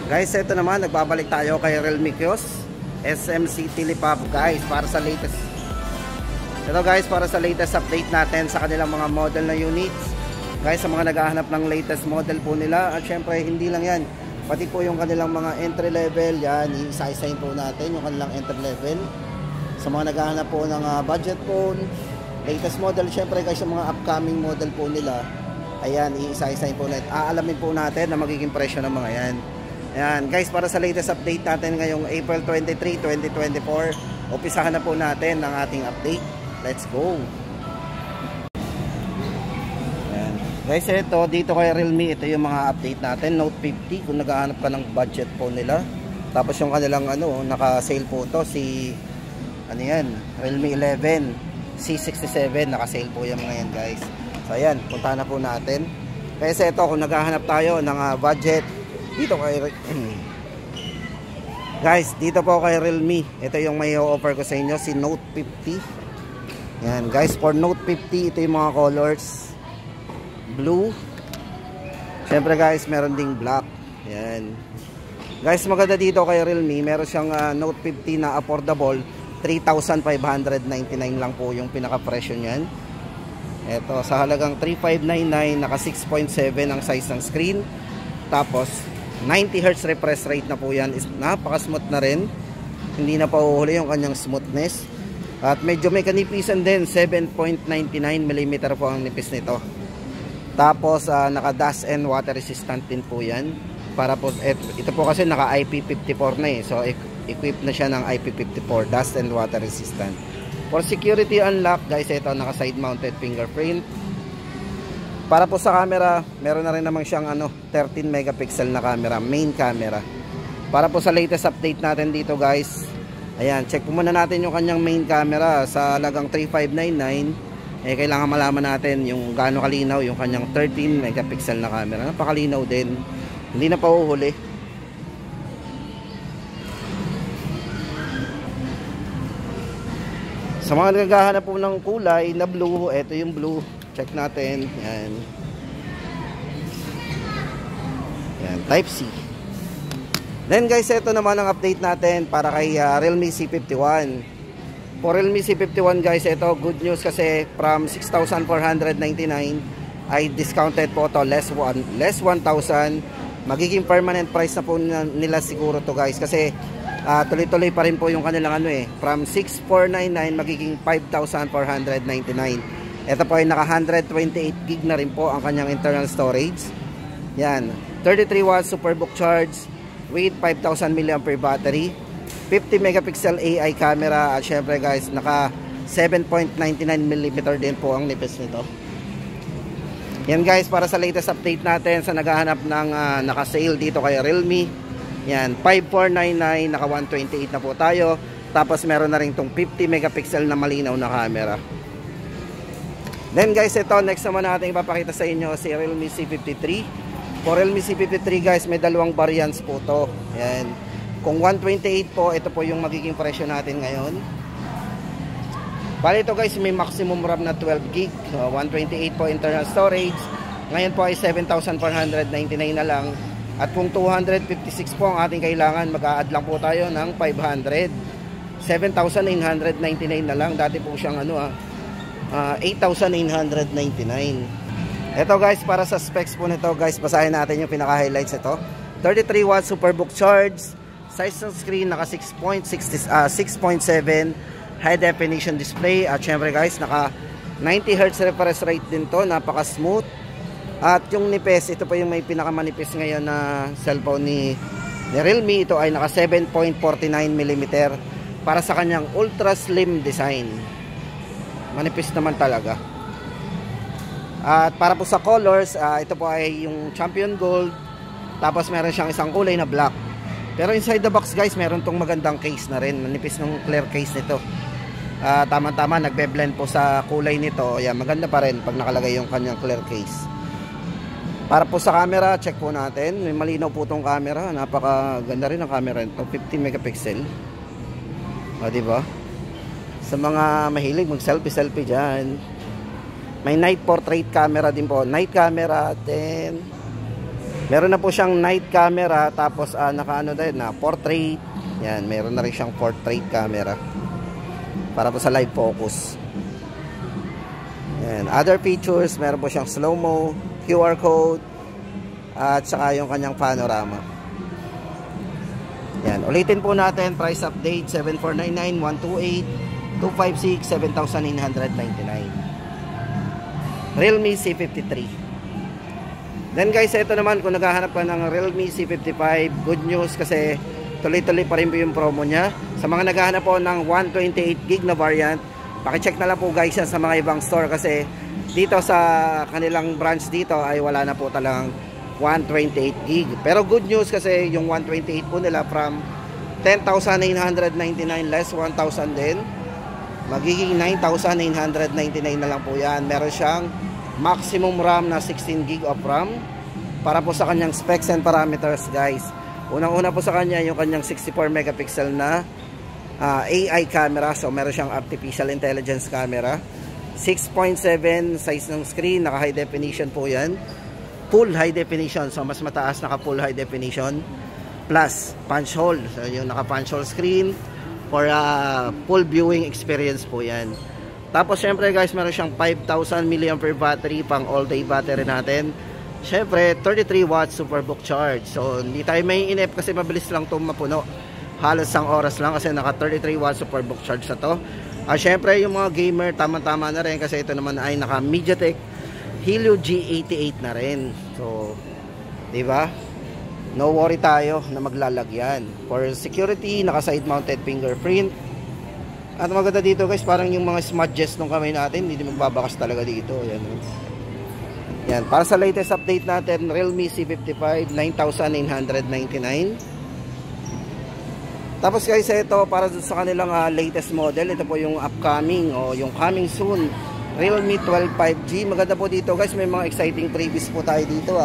Guys, ito naman, nagbabalik tayo kay Realme Kios SMC Tilipap guys, para sa latest. Ito guys, para sa latest update natin sa kanilang mga model na units. Guys, sa mga naghahanap ng latest model po nila. At syempre, hindi lang yan, pati po yung kanilang mga entry level. Yan, iisa-isahin po natin yung kanilang entry level. Sa mga naghahanap po ng budget phone, latest model, syempre guys, yung mga upcoming model po nila. Ayan, iisa-isahin po natin. Aalamin po natin na magiging presyo ng mga yan. Ayan guys, para sa latest update natin ngayong April 23, 2024, umpisahan na po natin ang ating update. Let's go! Ayan. Guys, ito dito kay Realme, ito yung mga update natin. Note 50 kung naghahanap ka ng budget phone nila. Tapos yung kanilang naka-sale po to, si yan, Realme 11 C67, naka-sale po yung mga yan guys. So ayan, puntahan na po natin. Kasi ito, kung naghahanap tayo ng budget dito kay guys, dito po kay Realme, ito yung may offer ko sa inyo, si Note 50. Yan guys, for Note 50, ito yung mga colors, blue, syempre guys, meron ding black. Yan guys, maganda dito kay Realme, meron siyang Note 50 na affordable, 3,599 lang po yung pinaka presyo niyan. Ito sa halagang 3,599, naka 6.7 ang size ng screen, tapos 90Hz refresh rate na po yan. Napaka smooth na rin, hindi na pauhuli yung kanyang smoothness. At medyo may kanipisan din, 7.99mm po ang nipis nito. Tapos naka dust and water resistant din po yan. Para po, ito po kasi naka IP54 na so equipped na siya ng IP54, dust and water resistant. For security unlock guys, ito naka side mounted fingerprint. Para po sa camera, meron na rin naman siyang 13 megapixel na camera, main camera. Para po sa latest update natin dito guys, ayan, check po muna natin yung kanyang main camera sa halagang 3,599. Kailangan malaman natin yung gaano kalinaw yung kanyang 13 megapixel na camera. Napakalinaw din, hindi na pauhuli. Sa mga naghahanap po ng kulay na blue, ito yung blue. Check natin. Yan. Yan, type C. Then guys, ito naman ang update natin para kay Realme C51. For Realme C51 guys, ito good news kasi from 6,499 ay discounted po to, less 1,000. Magiging permanent price na po nila siguro to guys, kasi tuloy-tuloy pa rin po yung kanilang from 6,499 magiging 5,499. Ito po ay naka 128 gig na rin po ang kanyang internal storage. Yan, 33 watts superbook charge with 5,000 mAh battery, 50 megapixel AI camera, at syempre guys, naka 7.99mm din po ang nipis nito. Yan guys, para sa latest update natin sa naghahanap ng naka-sale dito kay Realme. Yan, 5,499, naka 128 na po tayo. Tapos meron na rin tong 50 megapixel na malinaw na camera. Then guys, ito next naman natin ipapakita sa inyo si Realme C53. For Realme C53 guys, may dalawang variants po to. Yan. Kung 128 po, ito po yung magiging presyo natin ngayon. Bali ito guys, may maximum RAM na 12 gig, 128 po internal storage. Ngayon po ay 7,499 na lang. At kung 256 po ang ating kailangan, mag-a-add lang po tayo ng 500. 7,999 na lang. Dati po siyang 8,999. Ito guys, para sa specs po nito guys, basahin natin yung pinaka-highlights ito. 33 watts superbook charge, size ng screen naka 6.7 high definition display, at syempre guys, naka 90Hz refresh rate din to, napaka smooth. At yung nipis, ito pa yung may pinakamanipis ngayon na cellphone ni Realme. Ito ay naka 7.49mm para sa kanyang ultra slim design. Manipis naman talaga. At para po sa colors, ito po ay yung champion gold. Tapos meron siyang isang kulay na black. Pero inside the box guys, meron tong magandang case na rin. Manipis ng clear case nito. Tama-tama, nagbe-blend po sa kulay nito. Ayan, maganda pa rin pag nakalagay yung kanyang clear case. Para po sa camera, check po natin. May malinaw po tong camera. Napakaganda rin ang camera nito. 50 megapixel. Diba? Sa mga mahilig mag-selfie dyan. May night portrait camera din po. Night camera, then Meron na po siyang night camera, tapos naka-ano din na portrait. Yan, meron na rin siyang portrait camera para po sa live focus. Yan, other features, meron po siyang slow-mo, QR code, at saka yung kanyang panorama. Yan, ulitin po natin, price update 7499, 128, 256, 7,999. Realme C53. Then guys, ito naman kung naghahanap ka ng Realme C55, good news kasi tuloy-tuloy pa rin po yung promo niya. Sa mga naghahanap po ng 128GB na variant, pakicheck na lang po guys yan sa mga ibang store kasi dito sa kanilang branch dito ay wala na po talagang 128GB. Pero good news kasi yung 128 po nila from 10,999 less 1,000 din, magiging 9,999 na lang po yan. Meron siyang maximum RAM na 16GB of RAM para po sa kanyang specs and parameters guys. Unang-una po sa kanya yung kanyang 64 megapixel na AI camera. So meron siyang artificial intelligence camera, 6.7 size ng screen, naka high definition po yan, full high definition, so mas mataas, naka full high definition, plus punch hole, so yung naka punch hole screen for full viewing experience po yan. Tapos syempre guys, meron siyang 5,000 mAh battery, pang all day battery natin. Syempre 33 watts superbook charge, so hindi tayo may inip kasi mabilis lang ito mapuno, halos isang oras lang kasi naka 33 watts superbook charge na to. Syempre yung mga gamer, tama-tama na rin kasi ito naman ay naka MediaTek Helio G88 na rin. So diba, no worry tayo na maglalagyan. For security, naka side mounted fingerprint. At maganda dito guys, parang yung mga smudges ng kamay natin hindi magbabakas talaga dito. Yan. Yan, para sa latest update natin, Realme C55, 9,999. Tapos guys, ito para sa kanilang latest model, ito po yung upcoming o yung coming soon, Realme 12 5G. Maganda po dito guys, may mga exciting freebies po tayo dito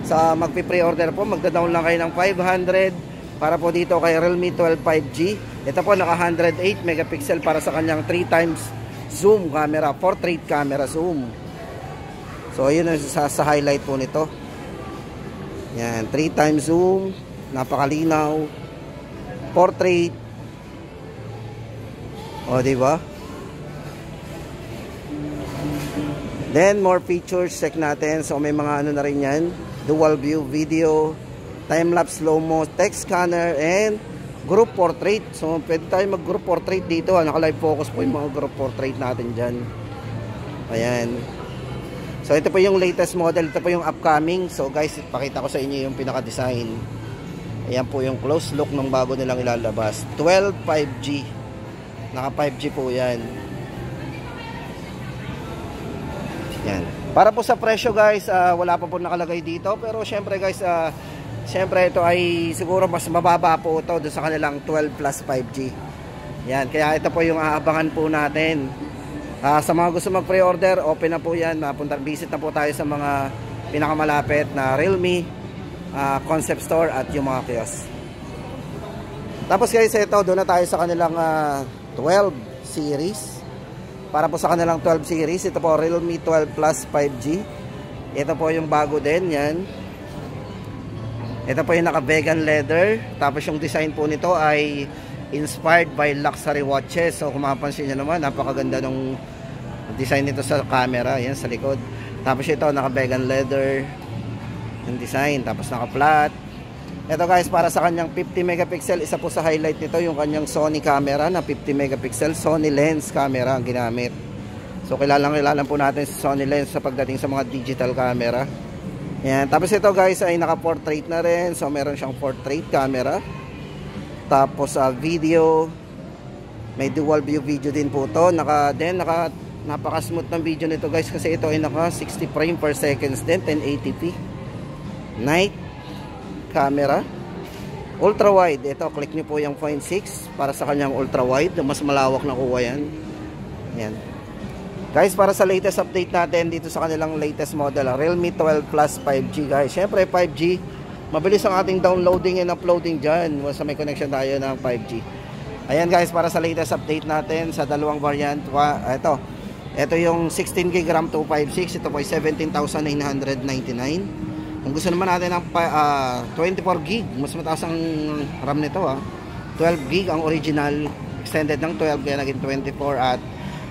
Sa magpi-pre-order po, magda-down lang kayo ng 500 para po dito kay Realme 12 5G. Ito po naka 108 megapixel para sa kanyang 3x zoom camera, portrait camera zoom. So ayun ang sa highlight po nito. Yan, 3x zoom, napakalinaw, portrait. O di ba? Then more features, check natin. So may mga ano na rin yan, dual view video, time-lapse slow-mo, text scanner, and group portrait. So pwede tayo mag group portrait dito. Naka-live focus po yung mga group portrait natin dyan. Ayan. So ito po yung latest model. Ito po yung upcoming. So guys, pakita ko sa inyo yung pinaka-design. Ayan po yung close look ng bago nilang ilalabas. 12 5G. Naka 5G po yan. Yan. Para po sa presyo guys, wala pa po nakalagay dito. Pero syempre guys, syempre ito ay siguro mas mababa po ito doon sa kanilang 12 plus 5G. Yan, kaya ito po yung aabangan po natin. Sa mga gusto mag pre-order, open na po yan. Visit na po tayo sa mga pinakamalapit na Realme concept store at yung mga kiosk. Tapos guys, ito doon na tayo sa kanilang 12 series. Para po sa kanilang 12 series, ito po Realme 12 plus 5G. Ito po yung bago din, yan. Ito po yung naka vegan leather. Tapos yung design po nito ay inspired by luxury watches. So kung mapapansin nyo naman, napakaganda ng design nito sa camera. Yan sa likod. Tapos ito naka vegan leather yung design. Tapos naka flat. Ito guys, para sa kanyang 50 megapixel, isa po sa highlight nito yung kanyang Sony camera na 50 megapixel Sony lens camera ang ginamit. So kilalang po natin si Sony lens sa pagdating sa mga digital camera. Yan. Tapos ito guys ay naka portrait na rin. So meron siyang portrait camera. Tapos video, may dual view video din po to. Napaka smooth ng video nito guys kasi ito ay naka 60 frame per seconds din, 1080p. Night camera, ultra wide. Ito, click nyo po yung 0.6 para sa kanyang ultra wide, mas malawak na kuha yan. Yan guys, para sa latest update natin dito sa kanilang latest model, Realme 12 plus 5G guys. Syempre 5G, mabilis ang ating downloading and uploading dyan sa may connection tayo ng 5G. Ayan guys, para sa latest update natin sa dalawang variant, ito yung 16GB RAM 256. Ito po ay 17,999. Kung gusto naman natin ng 24 gig, mas mataas ang RAM nito 12 gig ang original, extended ng 12 kaya naging 24 at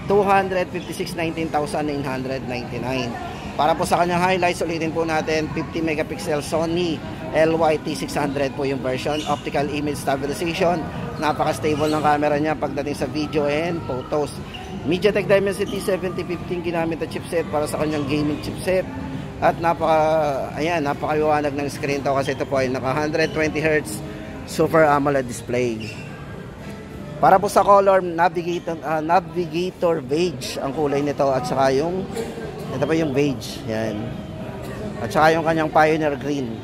256,19,999. Para po sa kanyang highlights, ulitin po natin, 50 megapixel Sony LYT600 po yung version, optical image stabilization, napaka-stable ng camera niya pagdating sa video and photos. MediaTek Dimensity 7015 ginamit na chipset para sa kanyang gaming chipset. At napakaliwanag ng screen to kasi ito po ay naka 120Hz Super AMOLED display. Para po sa color, Navigator beige ang kulay nito at saka yung ito pa yung beige, yan. At saka yung kanyang Pioneer green.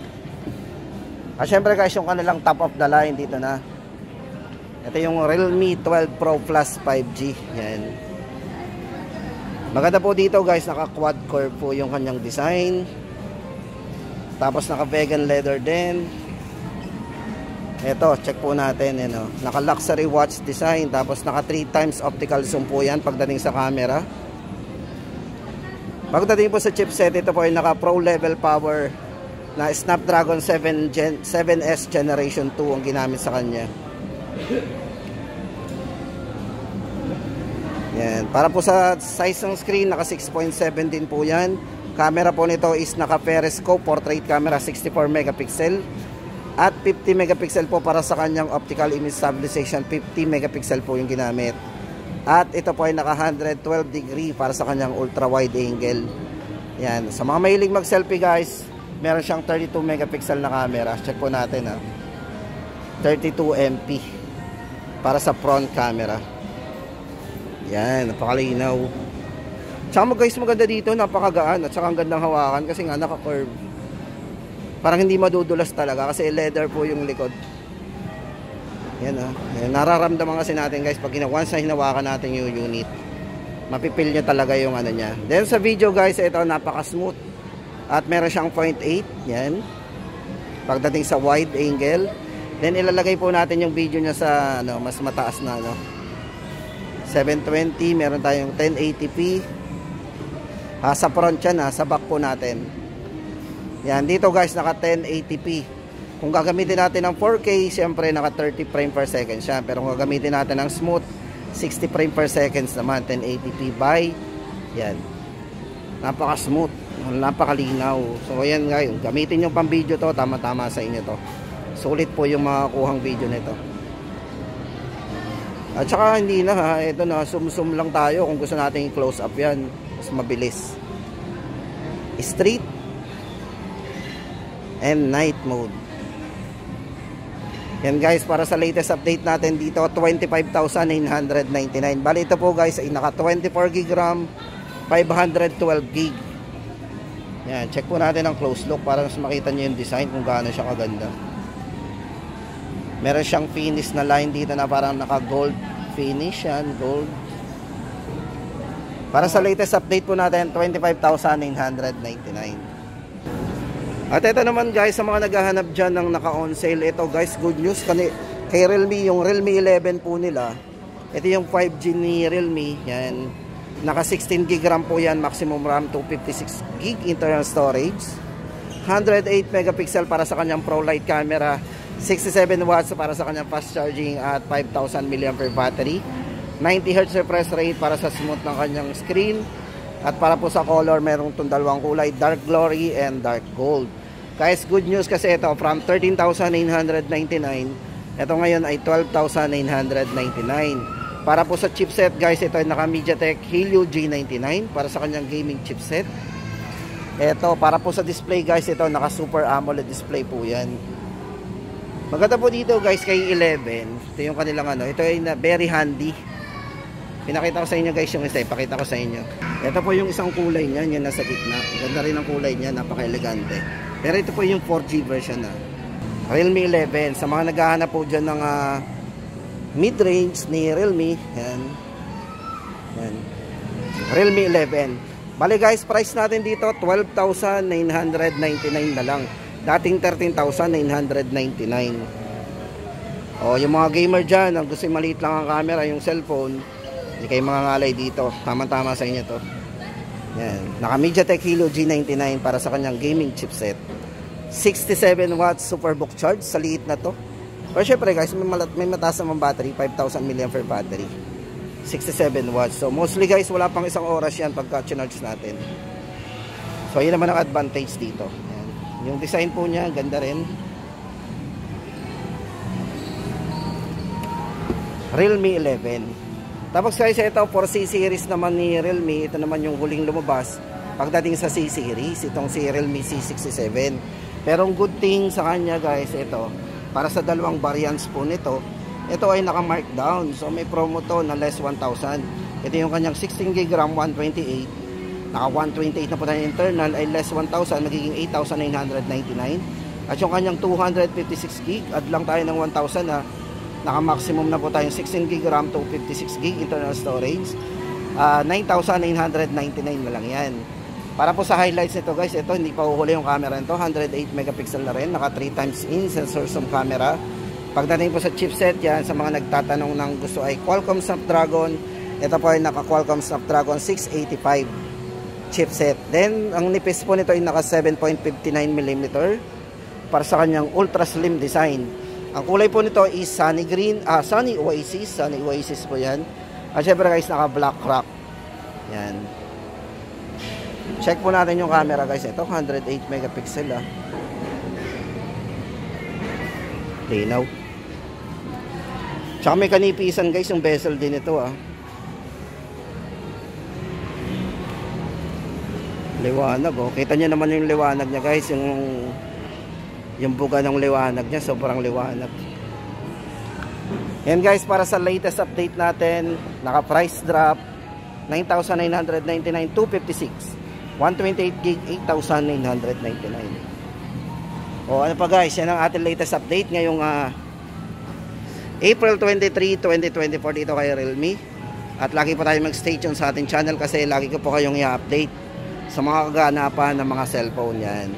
At syempre guys, yung kanilang top of the line dito na. Ito yung Realme 12 Pro Plus 5G, yan. Maganda po dito guys, naka quad core po yung kanyang design. Tapos naka vegan leather din. Ito, check po natin, naka luxury watch design. Tapos naka 3 times optical zoom po yan pagdating sa camera. Pagdating po sa chipset, ito po ay naka pro level power na Snapdragon 7S Generation 2 ang ginamit sa kanya. Yan. Para po sa size ng screen, naka 6.7 din po yan. Camera po nito is naka periscope, portrait camera 64 megapixel. At 50 megapixel po para sa kanyang optical image stabilization, 50 megapixel po yung ginamit. At ito po ay naka 112 degree para sa kanyang ultra wide angle. Yan. Sa mga mahilig mag selfie guys, meron siyang 32 megapixel na camera. Check po natin 32 MP para sa front camera. Yan, napakalinaw. Tsaka guys, maganda dito, napakagaan at saka ang gandang hawakan kasi nga naka-curve. Parang hindi madudulas talaga kasi leather po yung likod. Yan Yan, nararamdaman kasi natin guys pag once na hinawakan natin yung unit, mapipil nyo talaga yung niya. Then sa video guys, ito napaka-smooth. At meron siyang 0.8, yan. Pagdating sa wide angle. Then ilalagay po natin yung video niya sa mas mataas na 720, meron tayong 1080p. Sa front yan sa back po natin. Yan, dito guys naka 1080p. Kung gagamitin natin ng 4K, siyempre naka 30 frame per second siya. Pero kung gagamitin natin ng smooth, 60 frame per second naman, 1080p by. Yan. Napaka smooth, napakalinaw. So ayan guys, gamitin yung pang video to, tama-tama sa inyo to. Sulit po yung makakuhang video nito. At saka hindi na ito zoom lang tayo kung gusto natin i-close up yan. Mas mabilis. Street and night mode. Yan guys, para sa latest update natin dito, 25,999. Bali ito po guys ay naka 24 gig RAM, 512 gig. Yan, check po natin ang close look para mas makita nyo yung design kung gaano siya kaganda. Meron siyang finish na line dito na parang naka gold finish yan, gold. Para sa latest update po natin, 25,999. At ito naman guys, sa mga naghahanap dyan ng naka on sale, ito guys, good news kay Realme, yung Realme 11 po nila. Ito yung 5G ni Realme, yan. Naka 16 gig RAM po yan, maximum RAM 256 gig internal storage. 108 megapixel para sa kanyang Pro Light camera, 67 watts para sa kanyang fast charging at 5,000 mAh battery. 90Hz refresh rate para sa smooth ng kanyang screen. At para po sa color, merong itong dalawang kulay, Dark Glory and Dark Gold. Guys, good news kasi ito, from 13,999, ito ngayon ay 12,999. Para po sa chipset guys, ito ay naka MediaTek Helio G99 para sa kanyang gaming chipset. Ito, para po sa display guys, ito naka Super AMOLED display po yan. Maganda po dito guys kay 11. Ito yung kanilang ito ay very handy. Pinakita ko sa inyo guys yung isa, ipakita ko sa inyo. Ito po yung isang kulay niya, yung nasa gitna. Ganda rin ang kulay niya, napaka-elegante. Pero ito po yung 4G version Realme 11. Sa mga naghahanap po dyan ng mid-range ni Realme, yan. Yan. Realme 11. Bali guys, price natin dito 12,999 na lang. Dating 13,999. O, yung mga gamer dyan, ang gusto maliit lang ang camera, yung cellphone, hindi kayo mga ngalay dito. Tama-tama sa inyo to. Yan. Naka MediaTek Helio G99 para sa kanyang gaming chipset. 67 watts Superbook charge sa liit na to. Pero syempre guys, may mataas naman battery, 5000 mAh battery. 67 watts. So mostly guys, wala pang isang oras yan pagka charge natin. So yun naman ang advantage dito. Ayan. Yung design po niya, ganda rin. Realme 11. Tapos guys, ito for C-series naman ni Realme. Ito naman yung huling lumabas pagdating sa C-series. Itong si Realme C67. Pero ang good thing sa kanya guys, ito, para sa dalawang variants po nito, ito ay naka-markdown. So may promo to na less 1,000. Ito yung kanyang 16GB RAM 128. Naka 128 na po tayo internal ay less 1,000, magiging 8,999. At yung kanyang 256GB, add lang tayo ng 1,000 na naka-maximum na po tayong 16GB RAM, 256GB internal storage. 9,999 na lang yan. Para po sa highlights nito guys, ito hindi pa uhuli yung camera nito, 108 megapixel na rin, naka 3 times in sensor zoom camera. Pagdating po sa chipset yan, sa mga nagtatanong ng gusto ay Qualcomm Snapdragon, ito po ay naka Qualcomm Snapdragon 685 chipset. Then ang nipis po nito ay naka 7.59mm para sa kanyang ultra slim design. Ang kulay po nito is sunny green, sunny oasis po yan. At syempre guys, naka black rock. Yan. Check po natin yung camera guys. Ito 108 megapixel linaw. Tsaka may kanipisan guys yung bezel din ito Liwanag Kita nyo naman yung liwanag niya guys. Yung buga ng liwanag niya, sobrang liwanag. Yan guys, para sa latest update natin, naka price drop 9,999, 256. 128GB, 8,999. Ano pa guys, yan ang ating latest update ngayong April 23, 2024 dito kay Realme. At lagi po tayo mag-stay tuned sa ating channel kasi lagi ko po kayong i-update sa mga kaganapan ng mga cellphone yan.